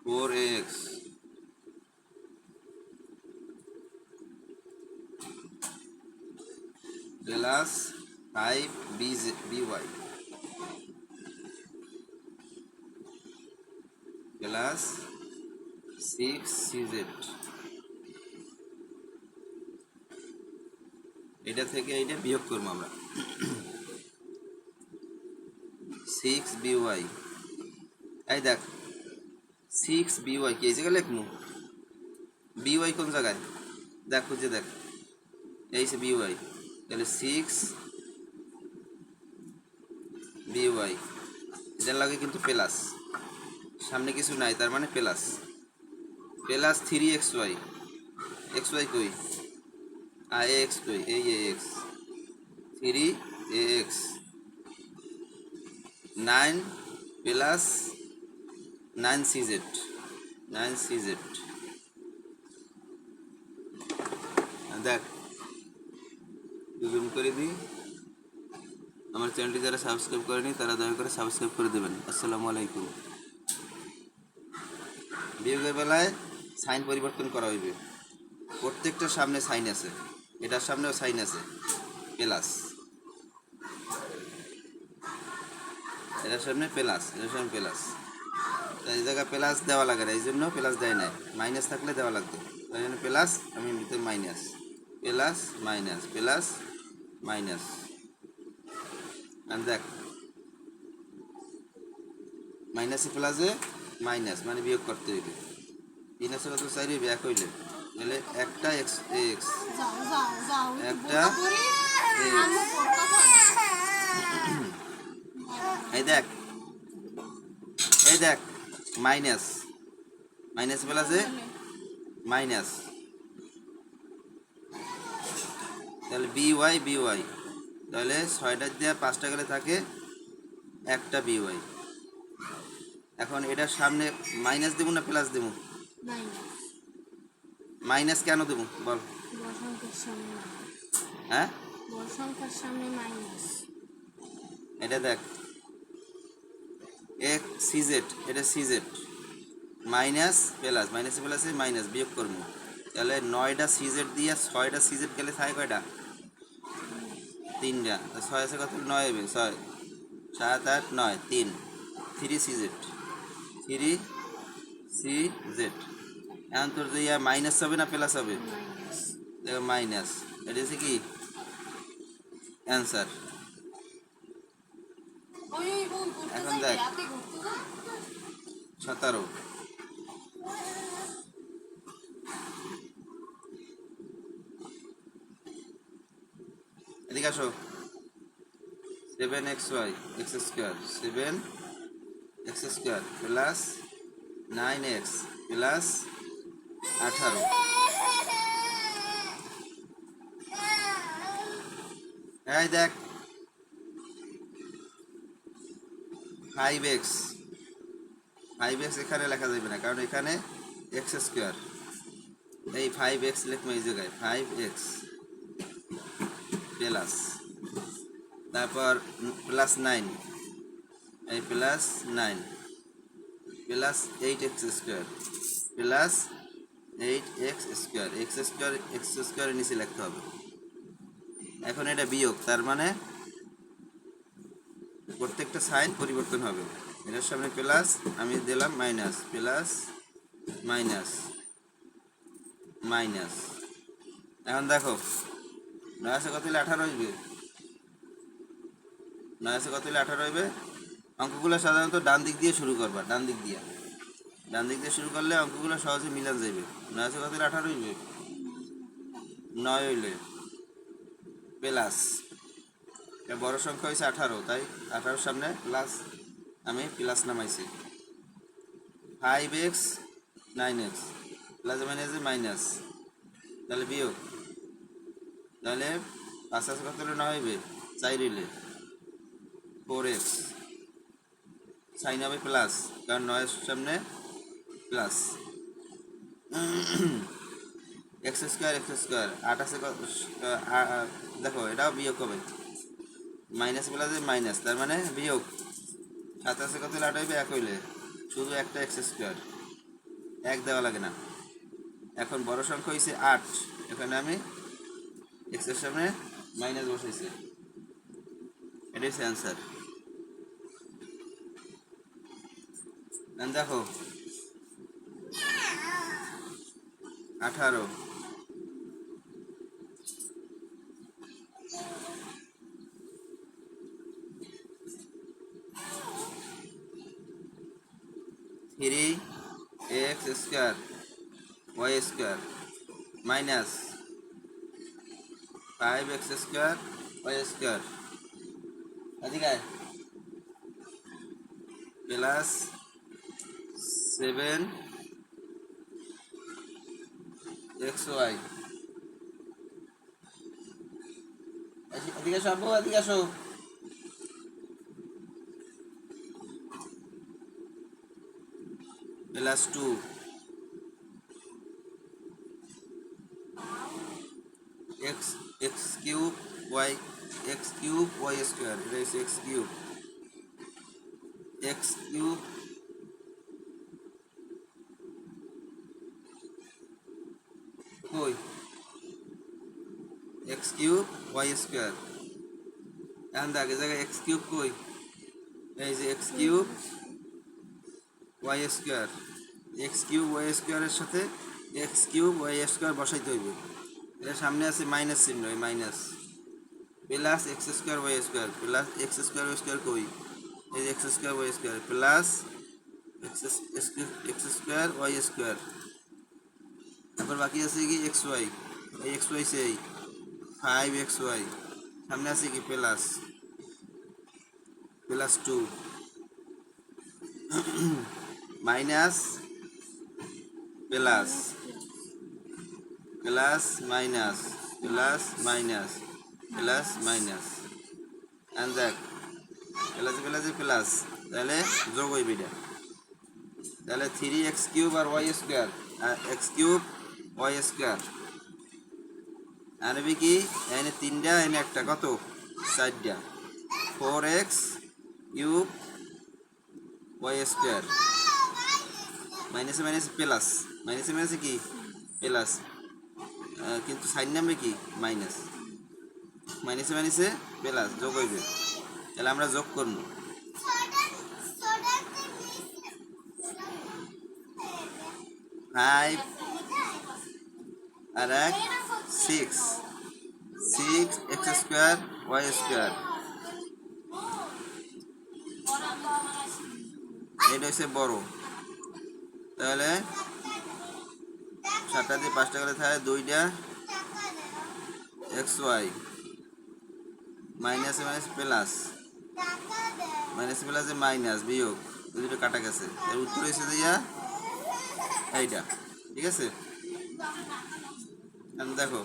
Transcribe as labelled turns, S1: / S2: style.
S1: 4x plus 5by plus 6cz। এটা থেকে এইটা বিয়োগ করবো আমরা। 6by, এই দেখ 6by কি এই জায়গায় লিখবো? by কোন জায়গায় দেখ, খুঁজে দেখ। এই সে by, তাহলে 6by এটার লাগে কিন্তু প্লাস, সামনে কিছু নাই, তার মানে প্লাস 3xy। xy কই? ax কই? এই ax 3ax 9 প্লাস 9cz দেখ জুম করে দিই। আমার চ্যানেলটি যারা সাবস্ক্রাইব করেনি তারা দয়া করে সাবস্ক্রাইব করে দেবেন। আসসালামু আলাইকুম। বিয়োগের বেলায় সাইন পরিবর্তন করা হইবে, প্রত্যেকটার সামনে সাইন আছে, এটার সামনেও সাইন আছে প্লাস, এটার সামনে প্লাস, এটার সামনে প্লাস, এই জায়গায় প্লাস দেওয়া লাগে না, এই জন্য প্লাস দেয় না, মাইনাস থাকলে দেওয়া লাগতো, তাই জন্য প্লাস, আমি ভিতরে minus, plus minus plus minus. আর দেখ মাইনাসে প্লাসে মাইনাস মানে বিয়োগ করতে হইবে, 3 আছে কত 4 হইবে, 1 হইলে তাহলে একটা x একটা এই দেখ মাইনাস মাইনাস প্লাসে মাইনাস, তাহলে by তাহলে 6টা দিয়ে 5টা গেলে থাকে একটা by। এখন এটার সামনে মাইনাস দেবো না প্লাস দেবো? মাইনাস কেন দেবো বল? হ্যাঁ এটা দেখ cz, এটা cz মাইনাস প্লাস, মাইনাস প্লাসে মাইনাস বিয়োগ করবো, তাহলে 9টা cz দিয়ে 6টা cz গেলে থাকে কয়টা? 3টা। 6 আছে কত? 9 হবে, 6 7 8 9 3 3cz এখন তোর যে মাইনাস হবে না প্লাস হবে? মাইনাস, এটা হচ্ছে কি অ্যান্সার। এখন দেখ 17, এদিকে আসো, 7xy x square 7x square plus 9x plus 18, এই দেখ 5x এখানে লেখা যাবে না, কারণ এখানে x স্কোয়ার, এই 5x লিখবো এই জায়গায়, 5x প্লাস, তারপর প্লাস 9, এই plus 9 plus 8x square plus 8x square, x স্কোয়ারের নিচে লিখতে হবে। এখন এটা বিয়োগ, তার মানে প্রত্যেকটা সাইন পরিবর্তন হবে, এটার সামনে প্লাস, আমি দিলাম মাইনাস, প্লাস মাইনাস মাইনাস। এখন দেখো 9 আছে কত হলে 18 হইবে? 9 আছে কত হলে 18 হইবে? অঙ্কগুলো সাধারণত ডান দিক দিয়ে শুরু করবা, ডান দিক দিয়ে শুরু করলে অঙ্কগুলো সহজে মিলান যাবে। 9 আছে কত হলে 18 হইবে? 9 হইলে প্লাস, বড় সংখ্যা হয়েছে 18, তাই 18 সামনে প্লাস, আমি প্লাস নামাইছি, 5x 9x প্লাস মাইনাসে মাইনাস, তাহলে বিয়োগ, তাহলে 5 আছে কত হলে 9 হইবে? 4 হইলে 4x সাইন হবে প্লাস, কারণ 9 সামনে প্লাস, x স্কোয়ার 8 আছে দেখো এটাও বিয়োগ হবে, মাইনাস প্লাসে মাইনাস, তার মানে বিয়োগ, 7 আছে কত হলে 8 হইবে? 1 হইলে শুধু একটা x স্কোয়ার এক দেওয়া লাগে না। এখন বড় সংখ্যা হয়েছে 8, এখানে আমি এক্স এর সামনে মাইনাস বসাইছি, এটাই হচ্ছে অ্যান্সার। দেখো 18, 3x square y square minus 5x square y square এদিকে প্লাস 7xy। এদিকে আসো আব্বু, এদিকে আসো। Plus 2 x x cube y square, এটা হচ্ছে এক্স কিউব কই এক্স কিউব ওয়াই স্কোয়ার। এখন দেখ এই জায়গায় এক্স কিউব কই, এই যে x cube y square, x cube y স্কোয়ারের সাথে এক্স কিউব ওয়াই স্কোয়ার বসাইতে হইবে। এর সামনে আছে মাইনাস চিহ্ন, এই minus plus x square y square, plus x square y square কই, এই যে x square y square plus x square y square. তারপর বাকি আছে কি এক্স ওয়াই, এই এক্স ওয়াই সেই 5xy, সামনে আছে কি plus 2 minus plus plus minus plus minus plus minus, and দেখ প্লাস প্লাস প্লাস, তাহলে যোগ হইবে এটা। তাহলে 3x কিউব আর y square, x cube y square আনবি কি, এনে 3টা এনে একটা, কত 4টা, 4x কিউব ওয়াই স্কোয়ার মাইনাসে মাইনাসে প্লাস, মাইনাসে মাইনাসে কি প্লাস, কিন্তু সাইন নামবে কি মাইনাস, মাইনাসে মাইনাসে প্লাস যোগ হইবে। তাহলে আমরা যোগ করব 5 আর 1 6 এক্স স্কোয়ার ওয়াই স্কোয়ার, এটা হচ্ছে বড়। তাহলে 7টা দিয়ে 5টা করে থাকে 2টা এক্স ওয়াই মাইনাসে মাইনাস প্লাস, মাইনাসে প্লাসে মাইনাস বিয়োগ, দুটো কাটা গেছে, এর উত্তর হয়েছে দিয়া এইটা। ঠিক আছে, দেখো